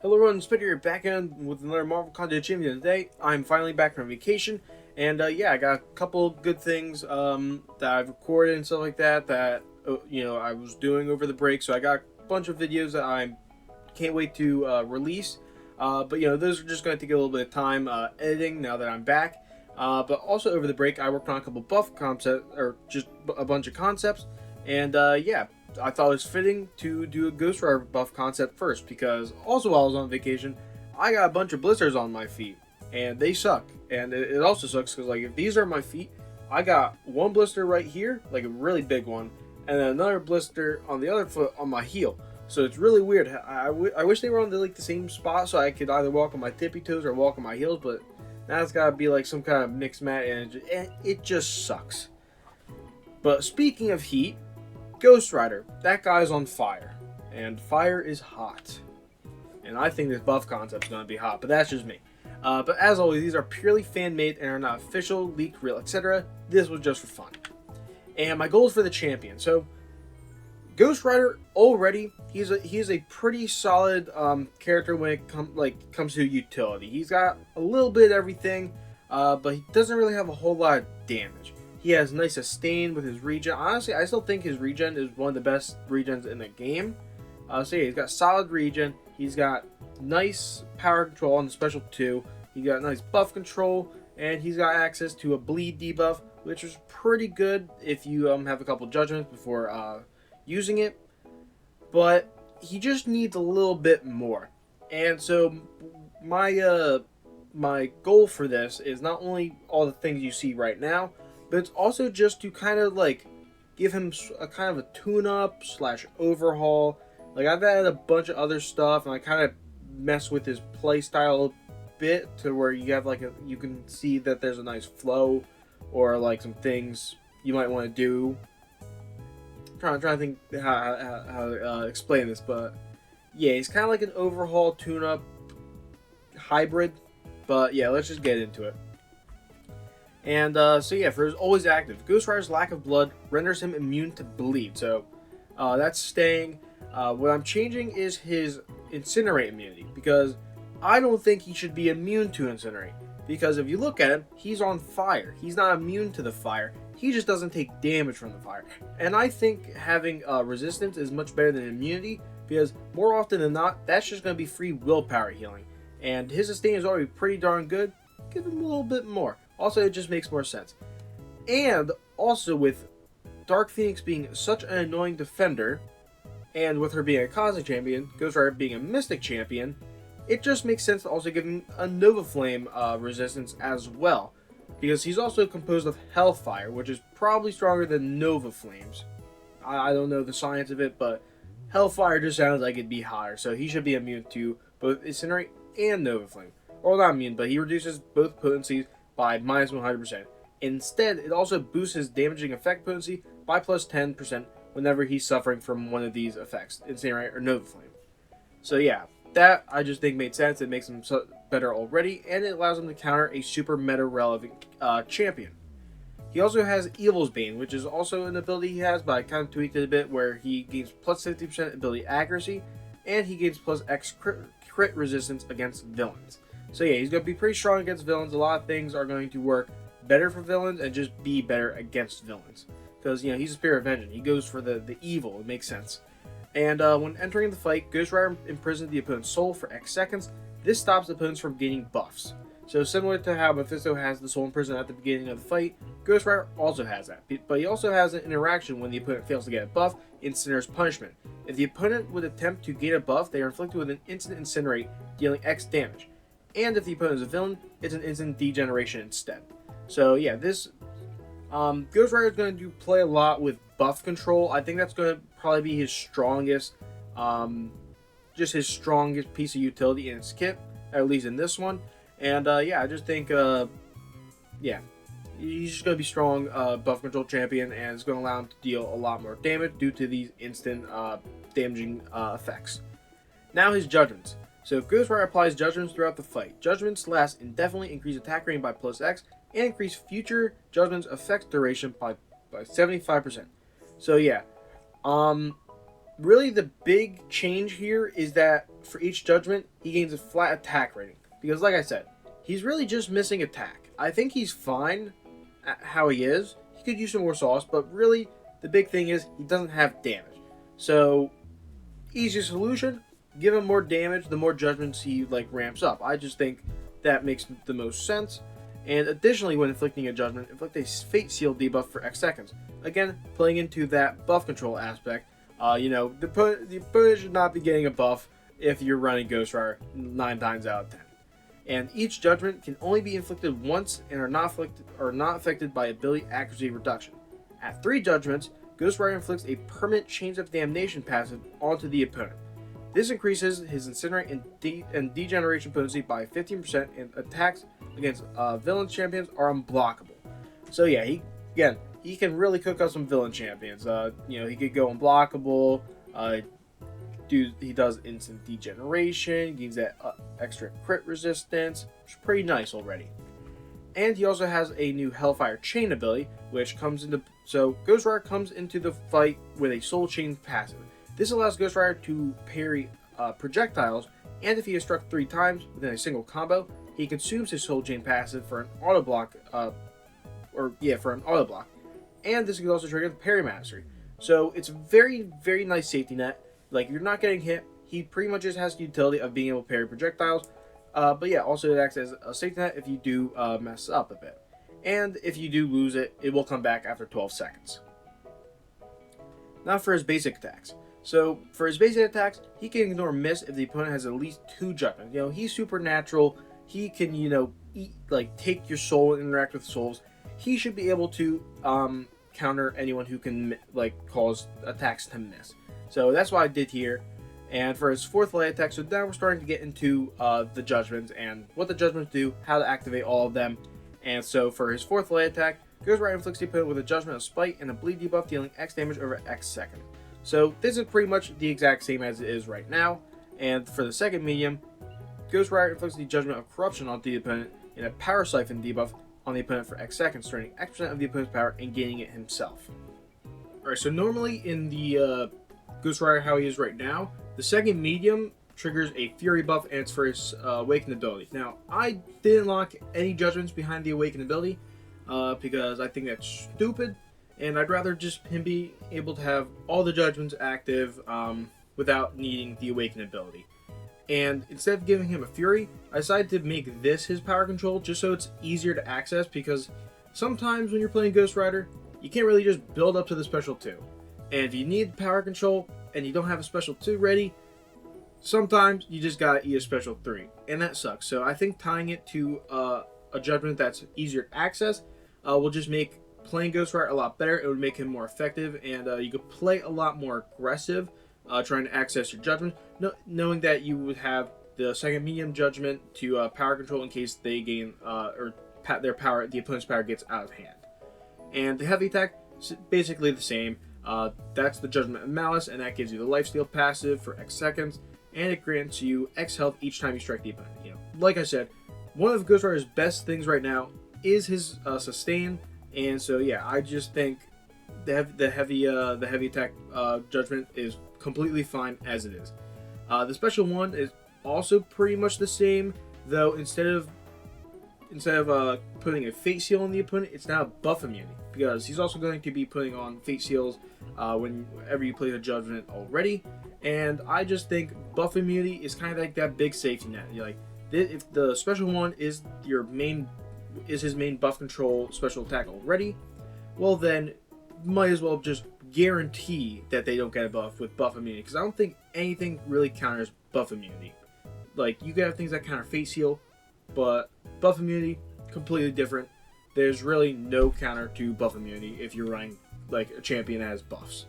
Hello everyone, Spit here, back in with another Marvel content champion today. I'm finally back from vacation, and yeah, I got a couple good things that I've recorded and stuff like that I was doing over the break. So I got a bunch of videos that I can't wait to release. But those are just going to take a little bit of time editing now that I'm back. But also over the break, I worked on a couple buff concepts, or just a bunch of concepts, and yeah, I thought it was fitting to do a Ghost Rider buff concept first, because also while I was on vacation, I got a bunch of blisters on my feet, and they suck. And it also sucks because, like, if these are my feet, I got one blister right here, like a really big one, and then another blister on the other foot on my heel. So it's really weird. I wish they were on the same spot so I could either walk on my tippy toes or walk on my heels, but now it's gotta be like some kind of mixed mat, and it just sucks. But speaking of heat, Ghost Rider, that guy's on fire, and fire is hot. And I think this buff concept is going to be hot, but that's just me. But as always, these are purely fan-made and are not official, leaked, real, etc. This was just for fun. And my goals for the champion. So, Ghost Rider already, he is a pretty solid character when it comes to utility. He's got a little bit of everything, but he doesn't really have a whole lot of damage. He has nice sustain with his regen. Honestly, I still think his regen is one of the best regens in the game. So yeah, he's got solid regen. He's got nice power control on the special 2. He got nice buff control, and he's got access to a bleed debuff, which is pretty good if you have a couple judgments before using it. But he just needs a little bit more. And so my goal for this is not only all the things you see right now, but it's also just to kind of like give him a kind of a tune-up / overhaul. Like, I've added a bunch of other stuff, and I kind of mess with his playstyle a bit to where you have you can see that there's a nice flow, or like some things you might want to do. I'm trying to think how to explain this, but yeah, he's kind of like an overhaul tune-up hybrid. But yeah, let's just get into it. And so yeah, for his always active, Ghost Rider's lack of blood renders him immune to bleed. So that's staying. What I'm changing is his incinerate immunity, because I don't think he should be immune to incinerate. Because if you look at him, he's on fire. He's not immune to the fire. He just doesn't take damage from the fire. And I think having resistance is much better than immunity, because more often than not, that's just going to be free willpower healing. And his sustain is already pretty darn good. Give him a little bit more. Also, it just makes more sense. And also, with Dark Phoenix being such an annoying defender, and with her being a Cosmic Champion, Ghost Rider being a Mystic Champion, it just makes sense to also give him a Nova Flame resistance as well. Because he's also composed of Hellfire, which is probably stronger than Nova Flames. I don't know the science of it, but Hellfire just sounds like it'd be hotter, so he should be immune to both Incinerate and Nova Flame. Or not immune, but he reduces both potencies by minus 100%. Instead, it also boosts his damaging effect potency by plus 10% whenever he's suffering from one of these effects, Incinerate or Nova Flame. So yeah, that I just think made sense. It makes him better already, and it allows him to counter a super meta relevant champion. He also has Evil's Bane, which is also an ability he has, but I kind of tweaked it a bit, where he gains plus 50% ability accuracy, and he gains plus X crit resistance against villains. So yeah, he's going to be pretty strong against villains. A lot of things are going to work better for villains and just be better against villains. Because, he's a Spirit of Vengeance. He goes for the evil. It makes sense. And when entering the fight, Ghost Rider imprisons the opponent's soul for X seconds. This stops the opponents from gaining buffs. So similar to how Mephisto has the soul imprisoned at the beginning of the fight, Ghost Rider also has that. But he also has an interaction when the opponent fails to get a buff, Incineroar's punishment. If the opponent would attempt to gain a buff, they are inflicted with an instant Incinerate, dealing X damage. And if the opponent is a villain, it's an instant degeneration instead. So yeah, this Ghost Rider is going to play a lot with buff control. I think that's going to probably be his strongest, just his strongest piece of utility in his kit, at least in this one. And yeah, I just think, yeah, he's just going to be strong buff control champion, and it's going to allow him to deal a lot more damage due to these instant damaging effects. Now his Judgements. So if Ghost Rider applies Judgements throughout the fight, Judgements last indefinitely, increase attack rating by plus X, and increase future Judgments effect duration by 75%. So yeah, really the big change here is that for each judgment, he gains a flat attack rating. Because like I said, he's really just missing attack. I think he's fine at how he is. He could use some more sauce, but really the big thing is he doesn't have damage. So, easy solution, give him more damage, the more judgments he ramps up. I just think that makes the most sense. And additionally, when inflicting a judgment, inflict a Fate Seal debuff for X seconds. Again, playing into that buff control aspect. The opponent should not be getting a buff if you're running Ghost Rider 9 times out of 10. And each judgment can only be inflicted once and are not affected by ability accuracy reduction. At 3 judgments, Ghost Rider inflicts a permanent Chains of Damnation passive onto the opponent. This increases his Incinerate and Degeneration potency by 15%, and attacks against villain champions are unblockable. So yeah, he can really cook up some villain champions. He could go unblockable. He does instant degeneration, gains that extra crit resistance, which is pretty nice already. And he also has a new Hellfire Chain ability, which comes into... So, Ghost Rider comes into the fight with a Soul Chain passive. This allows Ghost Rider to parry projectiles, and if he is struck 3 times within a single combo, he consumes his Soul Chain passive for an auto block, and this can also trigger the parry mastery. So, it's a very, very nice safety net. Like, you're not getting hit. He pretty much just has the utility of being able to parry projectiles. But yeah, also it acts as a safety net if you do mess up a bit. And if you do lose it, it will come back after 12 seconds. Now for his basic attacks. So, for his basic attacks, he can ignore miss if the opponent has at least 2 judgments. He's supernatural. He can, take your soul and interact with souls. He should be able to counter anyone who can, cause attacks to miss. So that's what I did here. And for his 4th light attack, so now we're starting to get into the judgments and what the judgments do, how to activate all of them. And so for his 4th light attack, Ghost Rider inflicts the opponent with a judgment of Spite and a bleed debuff dealing X damage over X second. So this is pretty much the exact same as it is right now. And for the 2nd medium, Ghost Rider inflicts the judgment of Corruption onto the opponent and a Power Siphon debuff on the opponent for X seconds, turning X% of the opponent's power and gaining it himself. Alright, so normally in the Ghost Rider how he is right now, the 2nd medium triggers a Fury buff, and it's for his Awakened ability. Now, I didn't lock any judgments behind the Awakened ability because I think that's stupid, and I'd rather just him be able to have all the judgments active without needing the Awakened ability. And instead of giving him a Fury, I decided to make this his power control just so it's easier to access, because sometimes when you're playing Ghost Rider, you can't really just build up to the Special 2. And if you need power control and you don't have a Special 2 ready, sometimes you just gotta eat a Special 3. And that sucks. So I think tying it to a judgment that's easier to access will just make playing Ghost Rider a lot better. It would make him more effective, and you could play a lot more aggressive trying to access your judgment, knowing that you would have the 2nd medium judgment to power control in case they gain the opponent's power gets out of hand. And the heavy attack is basically the same. That's the Judgment of Malice, and that gives you the Lifesteal passive for X seconds, and it grants you X health each time you strike the opponent. Like I said, one of Ghost Rider's best things right now is his sustain, and so yeah, I just think the heavy attack judgment is completely fine as it is. The special one is also pretty much the same, though instead of putting a Fate Seal on the opponent, it's now buff immunity, because he's also going to be putting on Fate Seals whenever you play the judgment already. And I just think buff immunity is kind of like that big safety net. If the special one is his main buff control special attack already, well then might as well just guarantee that they don't get a buff with buff immunity, because I don't think anything really counters buff immunity. You can have things that counter Fate Seal, but buff immunity, completely different. There's really no counter to buff immunity if you're running a champion that has buffs.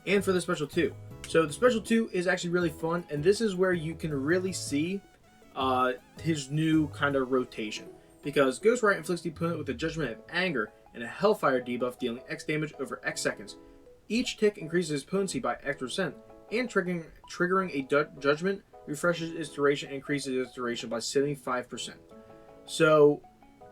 And for the Special 2. So the Special 2 is actually really fun, and this is where you can really see his new kind of rotation. Because Ghost Rider inflicts the opponent with a Judgment of Anger and a Hellfire debuff dealing X damage over X seconds. Each tick increases his potency by X%, and triggering a judgment refreshes its duration and increases its duration by 75%. So,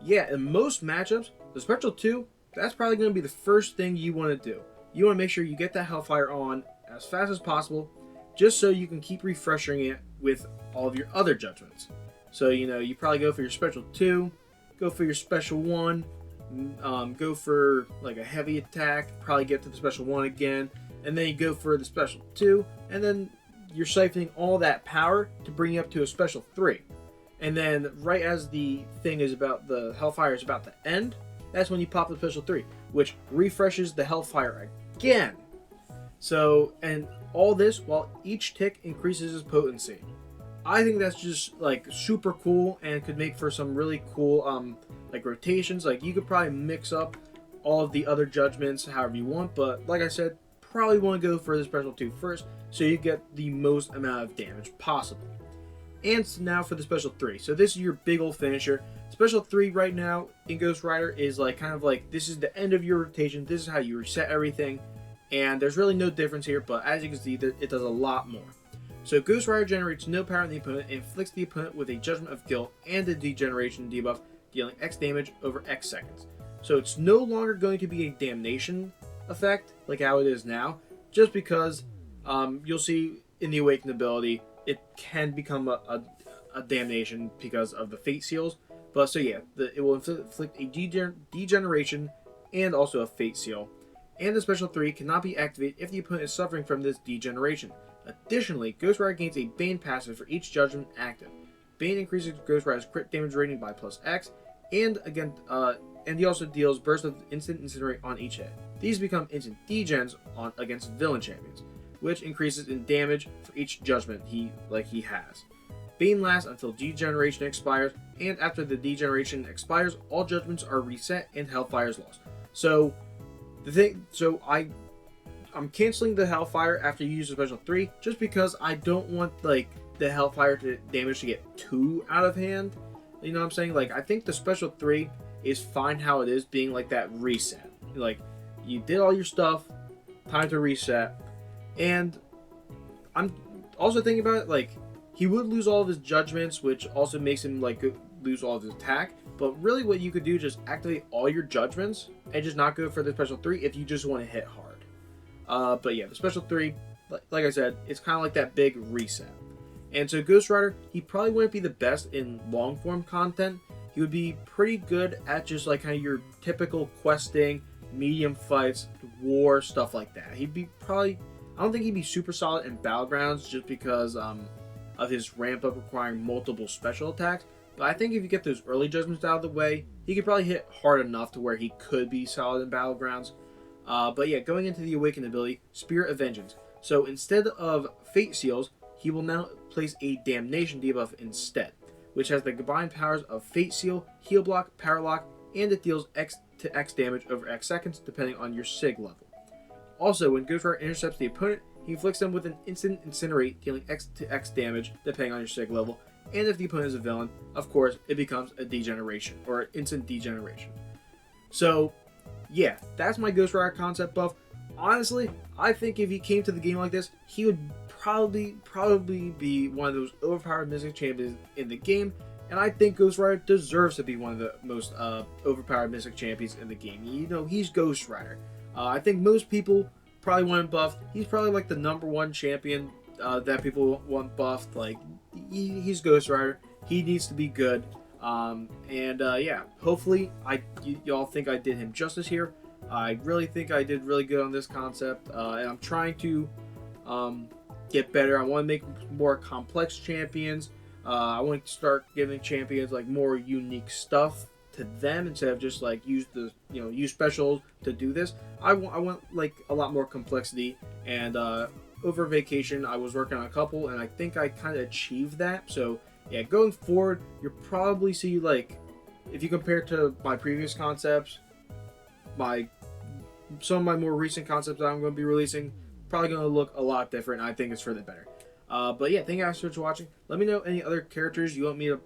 yeah, in most matchups, the Special 2, that's probably going to be the first thing you want to do. you want to make sure you get that Hellfire on as fast as possible, just so you can keep refreshing it with all of your other judgments. So, you probably go for your special 2, go for your special 1, go for like a heavy attack, probably get to the special 1 again, and then you go for the special 2, and then you're siphoning all that power to bring you up to a special 3. And then right as the Hellfire is about to end, that's when you pop the special 3, which refreshes the Hellfire again. So, and all this while each tick increases its potency. I think that's just like super cool and could make for some really cool like rotations. Like you could probably mix up all of the other judgments however you want, but like I said, probably want to go for the special 2 first so you get the most amount of damage possible. And now for the special 3. So this is your big old finisher. Special 3 right now in Ghost Rider is like kind of like this is the end of your rotation. This is how you reset everything. And there's really no difference here, but as you can see, it does a lot more. So Ghost Rider generates no power in the opponent and inflicts the opponent with a Judgment of Guilt and a Degeneration debuff, dealing X damage over X seconds. So it's no longer going to be a damnation effect like how it is now, just because you'll see in the Awakened ability, it can become a damnation because of the Fate Seals. But so yeah, it will inflict a Degeneration and also a Fate Seal. And the special 3 cannot be activated if the opponent is suffering from this Degeneration. Additionally, Ghost Rider gains a Bane passive for each judgment active. Bane increases Ghost Rider's crit damage rating by +X, and again, and he also deals burst of instant incinerate on each hit. These become instant degens against villain champions, which increases in damage for each judgment he has. Bane lasts until Degeneration expires, and after the Degeneration expires, all judgments are reset and Hellfire is lost. So I'm canceling the Hellfire after you use the special 3, just because I don't want like the Hellfire damage to get too out of hand. You know what I'm saying? Like I think the special 3 is fine how it is, being like that reset. Like you did all your stuff, time to reset. And I'm also thinking about it, like he would lose all of his judgments, which also makes him like lose all of his attack. But really what you could do is just activate all your judgments and just not go for the special 3 if you just want to hit hard. But yeah, the special 3, like I said, it's kind of like that big reset. And so Ghost Rider, he probably wouldn't be the best in long form content. He would be pretty good at just like kind of your typical questing, medium fights, war, stuff like that. He'd be probably, I don't think he'd be super solid in Battlegrounds just because of his ramp up requiring multiple special attacks. But I think if you get those early judgments out of the way, he could probably hit hard enough to where he could be solid in Battlegrounds. But yeah, going into the Awakened ability, Spirit of Vengeance. So instead of Fate Seals, he will now place a Damnation debuff instead, which has the combined powers of Fate Seal, Heal Block, Power Lock, and it deals X to X damage over X seconds depending on your Sig level. Also, when Ghost Rider intercepts the opponent, he inflicts them with an instant Incinerate, dealing X to X damage depending on your Sig level, and if the opponent is a villain, of course, it becomes a Degeneration, or instant Degeneration. So, yeah, that's my Ghost Rider concept buff. Honestly, I think if he came to the game like this, he would probably be one of those overpowered Mystic Champions in the game, and I think Ghost Rider deserves to be one of the most overpowered Mystic Champions in the game. You know, he's Ghost Rider. I think most people probably want him buffed. He's probably like the #1 champion that people want buffed. Like, he's Ghost Rider. He needs to be good. Yeah, hopefully y'all think I did him justice here. I really think I did really good on this concept, and I'm trying to get better. I want to make more complex champions. I want to start giving champions like more unique stuff to them instead of just like use specials to do this. I want like a lot more complexity, and over vacation I was working on a couple, and I think I kind of achieved that. So yeah, going forward, you'll probably see, like, if you compare to my previous concepts, some of my more recent concepts that I'm going to be releasing, probably going to look a lot different. And I think it's for the better. But yeah, thank you guys so much for watching. Let me know any other characters you want me to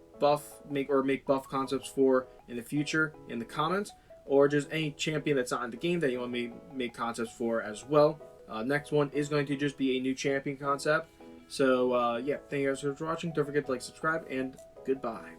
make buff concepts for in the future in the comments, or just any champion that's not in the game that you want me to make concepts for as well. Next one is going to just be a new champion concept. So yeah, thank you guys so much for watching. Don't forget to like, subscribe, and goodbye.